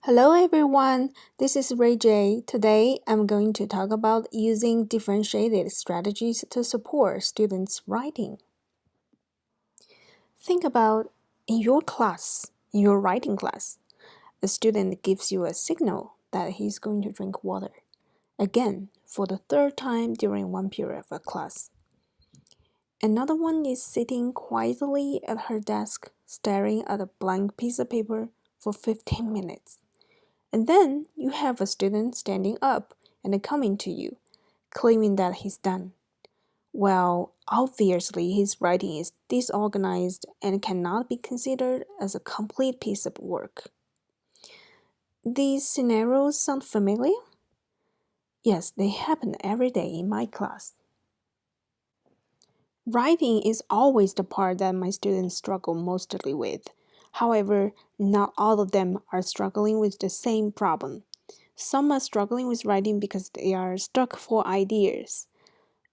Hello everyone, this is Ray J. Today I'm going to talk about using differentiated strategies to support students' writing. Think about in your class, in your writing class, a student gives you a signal that he's going to drink water. Again, for the third time during one period of a class. Another one is sitting quietly at her desk, staring at a blank piece of paper for 15 minutes. And then you have a student standing up and coming to you, claiming that he's done. Well, obviously his writing is disorganized and cannot be considered as a complete piece of work. These scenarios sound familiar? Yes, they happen every day in my class. Writing is always the part that my students struggle mostly with. However, not all of them are struggling with the same problem. Some are struggling with writing because they are stuck for ideas.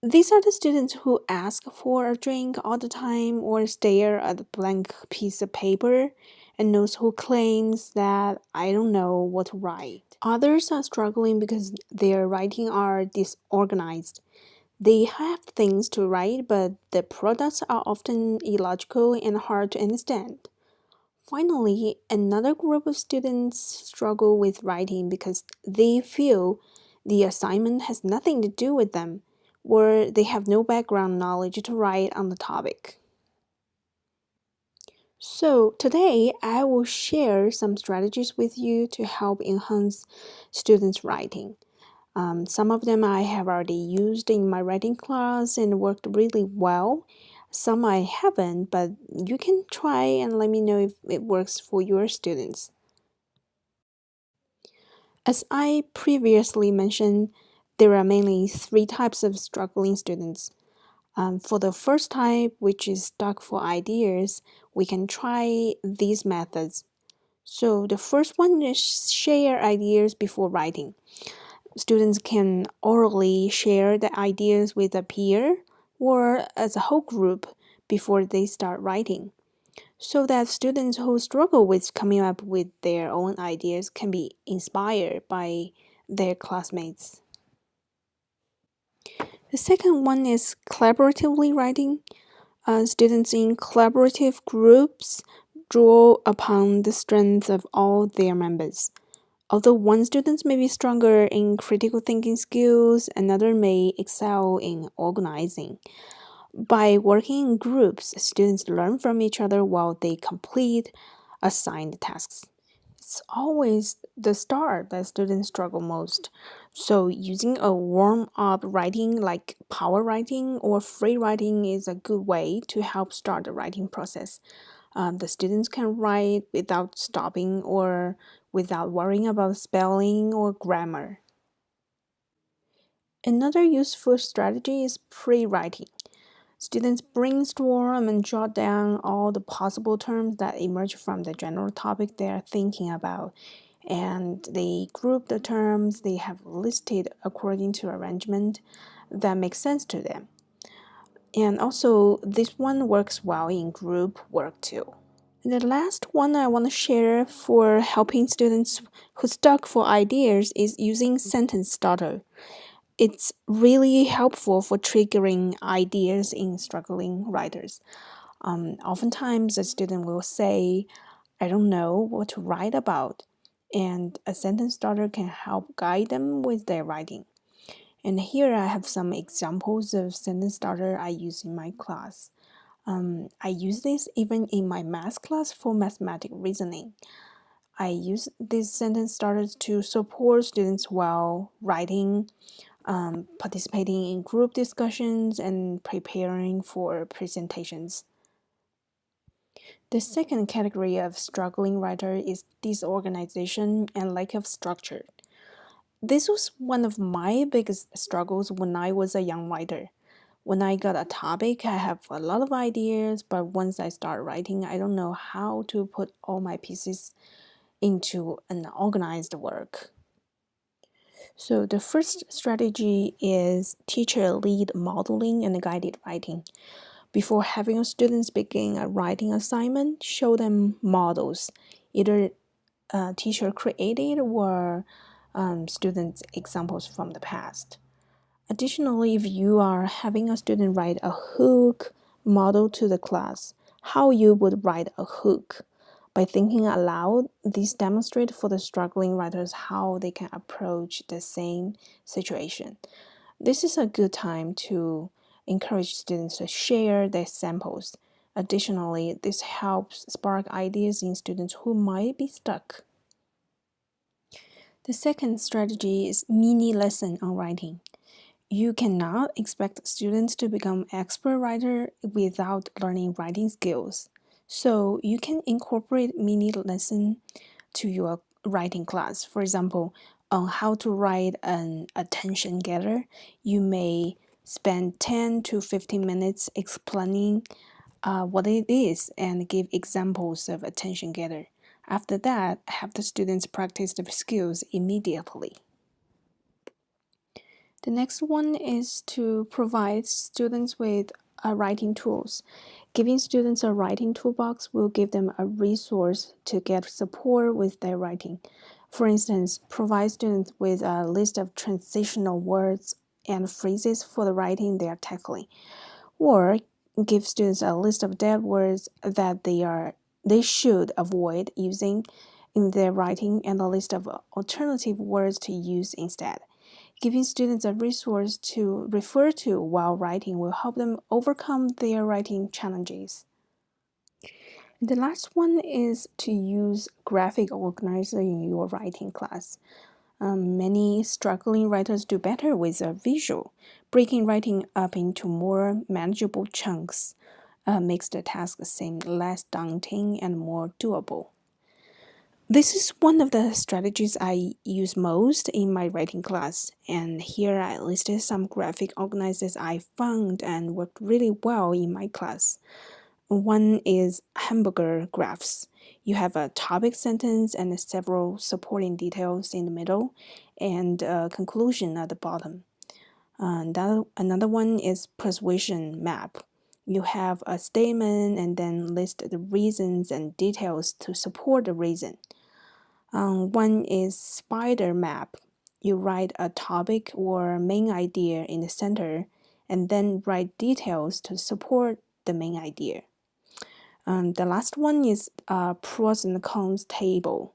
These are the students who ask for a drink all the time or stare at a blank piece of paper, and those who claims that I don't know what to write. Others are struggling because their writing are disorganized. They have things to write, but the products are often illogical and hard to understand. Finally, another group of students struggle with writing because they feel the assignment has nothing to do with them, or they have no background knowledge to write on the topic. So, today I will share some strategies with you to help enhance students' writing. Some of them I have already used in my writing class and worked really well. Some I haven't, but you can try and let me know if it works for your students. As I previously mentioned, there are mainly three types of struggling students. For the first type, which is stuck for ideas, we can try these methods. So the first one is share ideas before writing. Students can orally share the ideas with a peer or as a whole group before they start writing, so that students who struggle with coming up with their own ideas can be inspired by their classmates. The second one is collaboratively writing. Students in collaborative groups draw upon the strengths of all their members. Although one student may be stronger in critical thinking skills, another may excel in organizing. By working in groups, students learn from each other while they complete assigned tasks. It's always the start that students struggle most. So, using a warm up writing like power writing or free writing is a good way to help start the writing process. The students can write without stopping or without worrying about spelling or grammar. Another useful strategy is pre writing. Students brainstorm and jot down all the possible terms that emerge from the general topic they are thinking about, and they group the terms they have listed according to arrangement that makes sense to them. And also, this one works well in group work too. And the last one I want to share for helping students who stuck for ideas is using sentence starter. It's really helpful for triggering ideas in struggling writers. Oftentimes, a student will say, I don't know what to write about, and a sentence starter can help guide them with their writing. And here I have some examples of sentence starter I use in my class. I use this even in my math class for mathematical reasoning. I use these sentence starters to support students while writing, participating in group discussions, and preparing for presentations. The second category of struggling writer is disorganization and lack of structure. This was one of my biggest struggles when I was a young writer. When I got a topic, I have a lot of ideas, but once I start writing, I don't know how to put all my pieces into an organized work. So the first strategy is teacher lead modeling and guided writing. Before having students begin a writing assignment, show them models, either teacher created or students' examples from the past. Additionally, if you are having a student write a hook model to the class, how you would write a hook. By thinking aloud, this demonstrates for the struggling writers how they can approach the same situation. This is a good time to encourage students to share their samples. Additionally, this helps spark ideas in students who might be stuck. The second strategy is mini lesson on writing. You cannot expect students to become expert writer without learning writing skills. So you can incorporate mini lesson to your writing class. For example, on how to write an attention getter, you may spend 10 to 15 minutes explaining what it is and give examples of attention getter. After that, have the students practice the skills immediately. The next one is to provide students with writing tools. Giving students a writing toolbox will give them a resource to get support with their writing. For instance, provide students with a list of transitional words and phrases for the writing they are tackling, or give students a list of dead words that they should avoid using in their writing and a list of alternative words to use instead. Giving students a resource to refer to while writing will help them overcome their writing challenges. The last one is to use graphic organizer in your writing class. Many struggling writers do better with a visual. Breaking writing up into more manageable chunks makes the task seem less daunting and more doable. This is one of the strategies I use most in my writing class, and here I listed some graphic organizers I found and worked really well in my class. One is hamburger graphs. You have a topic sentence and several supporting details in the middle, and a conclusion at the bottom. Another one is persuasion map. You have a statement and then list the reasons and details to support the reason. One is spider map. You write a topic or main idea in the center and then write details to support the main idea. The last one is pros and cons table.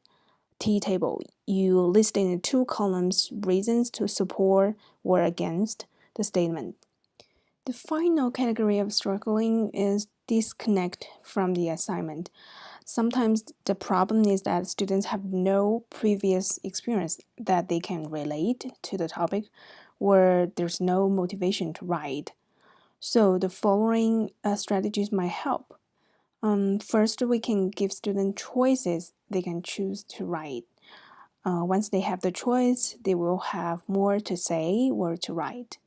T-table. You list in 2 columns reasons to support or against the statement. The final category of struggling is disconnect from the assignment. Sometimes the problem is that students have no previous experience that they can relate to the topic, or there's no motivation to write. So the following strategies might help. First, we can give students choices they can choose to write. Once they have the choice, they will have more to say or to write.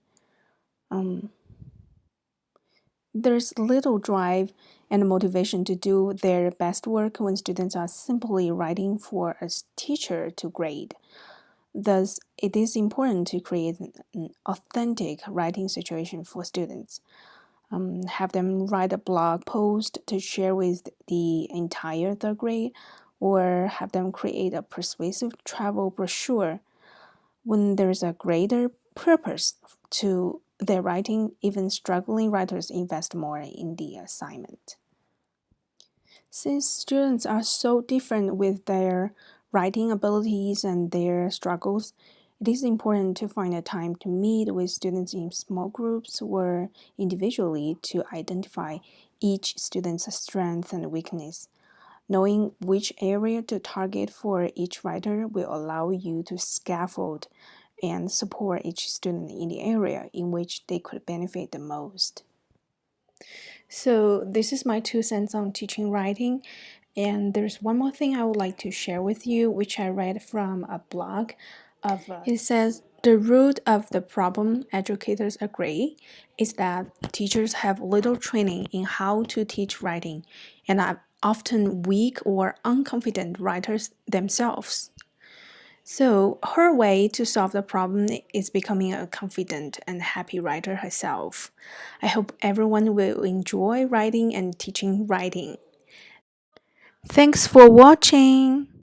There's little drive and motivation to do their best work when students are simply writing for a teacher to grade. Thus, it is important to create an authentic writing situation for students. Have them write a blog post to share with the entire third grade, or have them create a persuasive travel brochure. When there's a greater purpose to their writing, even struggling writers invest more in the assignment. Since students are so different with their writing abilities and their struggles, it is important to find a time to meet with students in small groups or individually to identify each student's strength and weakness. Knowing which area to target for each writer will allow you to scaffold and support each student in the area in which they could benefit the most. So this is my 2 cents on teaching writing. And there's one more thing I would like to share with you, which I read from a blog of it says the root of the problem, educators agree, is that teachers have little training in how to teach writing and are often weak or unconfident writers themselves. So her way to solve the problem is becoming a confident and happy writer herself. I hope everyone will enjoy writing and teaching writing. Thanks for watching.